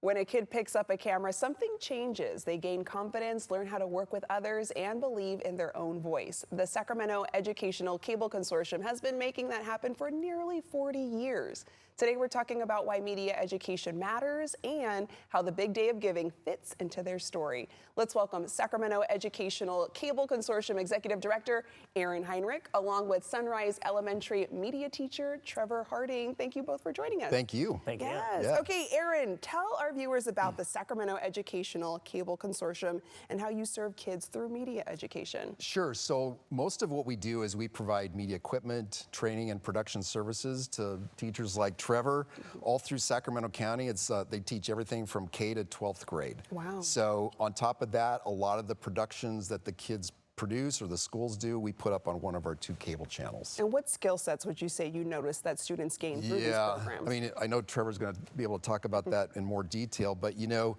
When a kid picks up a camera, something changes. They gain confidence, learn how to work with others, and believe in their own voice. The Sacramento Educational Cable Consortium has been making that happen for nearly 40 years. Today, we're talking about why media education matters and how the big day of giving fits into their story. Let's welcome Sacramento Educational Cable Consortium Executive Director Aaron Heinrich, along with Sunrise Elementary media teacher Trevor Harding. Thank you both for joining us. Thank you. Thank you. Yes. Yeah. Okay, Aaron, tell our viewers about the Sacramento Educational Cable Consortium and how you serve kids through media education. Sure. So most of what we do is we provide media equipment, training, and production services to teachers like Trevor all through Sacramento County. They teach everything from K to 12th grade. Wow. So on top of that, a lot of the productions that the kids produce or the schools do, we put up on one of our 2 cable channels. And what skill sets would you say you noticed that students gain through these programs? I mean, I know Trevor's going to be able to talk about that in more detail, but you know,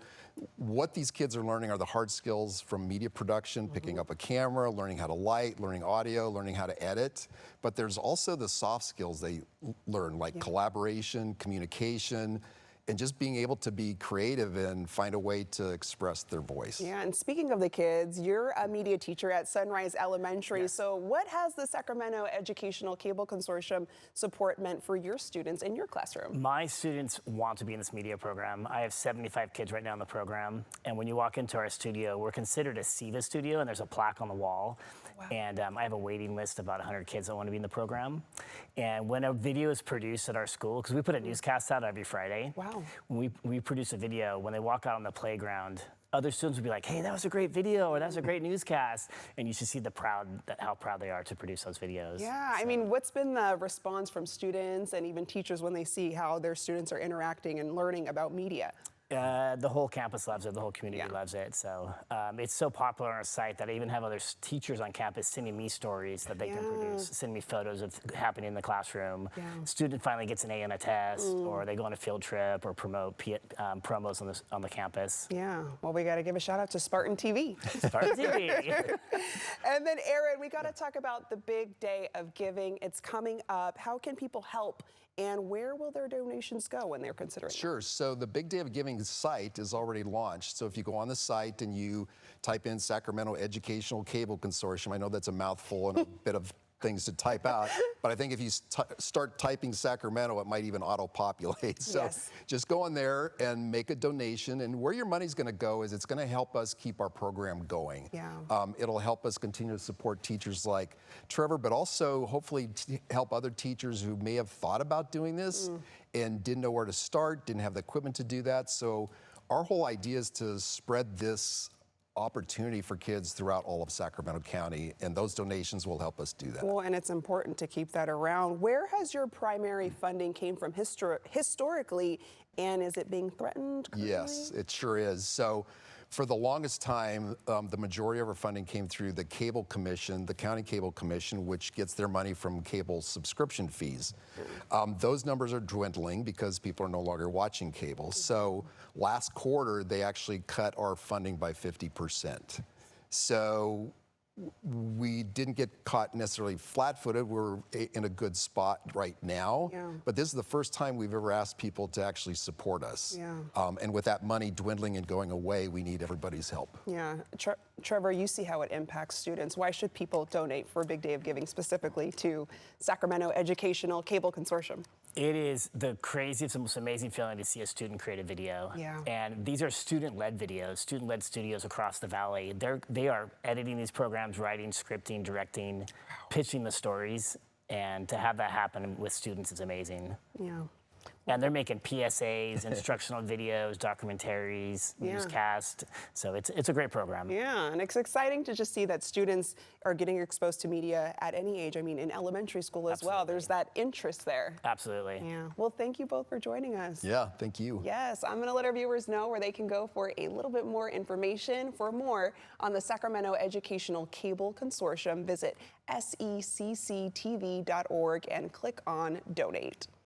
what these kids are learning are the hard skills from media production, picking up a camera, learning how to light, learning audio, learning how to edit. But there's also the soft skills they learn, like collaboration, communication, and just being able to be creative and find a way to express their voice. Yeah, and speaking of the kids, you're a media teacher at Sunrise Elementary. Yes. So what has the Sacramento Educational Cable Consortium support meant for your students in your classroom? My students want to be in this media program. I have 75 kids right now in the program. And when you walk into our studio, we're considered a CEVA studio, and there's a plaque on the wall. Wow. And I have a waiting list of about 100 kids that want to be in the program. And when a video is produced at our school, because we put a newscast out every Friday. Wow. When we produce a video, when they walk out on the playground, other students will be like, hey, that was a great video, or that's a great newscast. And you should see how proud they are to produce those videos. Yeah, I mean, what's been the response from students and even teachers when they see how their students are interacting and learning about media? The whole campus loves it. The whole community loves it. So it's so popular on our site that I even have other teachers on campus sending me stories that they can produce, sending me photos of happening in the classroom. Student finally gets an A on a test, or they go on a field trip, or promote promos on the campus. Yeah, well, we got to give a shout out to Spartan TV. Spartan TV. And then, Aaron, we got to talk about the big day of giving. It's coming up. How can people help, and where will their donations go when they're considering? Sure. So the Big Day of Giving site is already launched. So if you go on the site and you type in Sacramento Educational Cable Consortium, I know that's a mouthful and a bit of things to type out, but I think if you start typing Sacramento, it might even auto-populate. So just go in there and make a donation, and where your money's going to go is it's going to help us keep our program going. It'll help us continue to support teachers like Trevor, but also hopefully help other teachers who may have thought about doing this and didn't know where to start, didn't have the equipment to do that. So our whole idea is to spread this opportunity for kids throughout all of Sacramento County, and those donations will help us do that. Well, and it's important to keep that around. Where has your primary funding came from historically, and is it being threatened currently? Yes, it sure is. So for the longest time, the majority of our funding came through the Cable Commission, the County Cable Commission, which gets their money from cable subscription fees. Those numbers are dwindling because people are no longer watching cable. So last quarter, they actually cut our funding by 50%. So we didn't get caught necessarily flat-footed. We're in a good spot right now, but this is the first time we've ever asked people to actually support us. And with that money dwindling and going away, we need everybody's help. Trevor, you see how it impacts students. Why should people donate for a Big Day of Giving, specifically to Sacramento Educational Cable Consortium? It is the craziest, most amazing feeling to see a student create a video. And these are student-led videos, student-led studios across the valley. They are editing these programs, writing, scripting, directing, pitching the stories, and to have that happen with students is amazing. And they're making PSAs, instructional videos, documentaries, newscasts. So it's a great program. And it's exciting to just see that students are getting exposed to media at any age. I mean, in elementary school as well. There's that interest there. Absolutely. Well, thank you both for joining us. Thank you. Yes, I'm going to let our viewers know where they can go for a little bit more information. For more on the Sacramento Educational Cable Consortium, visit secctv.org and click on Donate.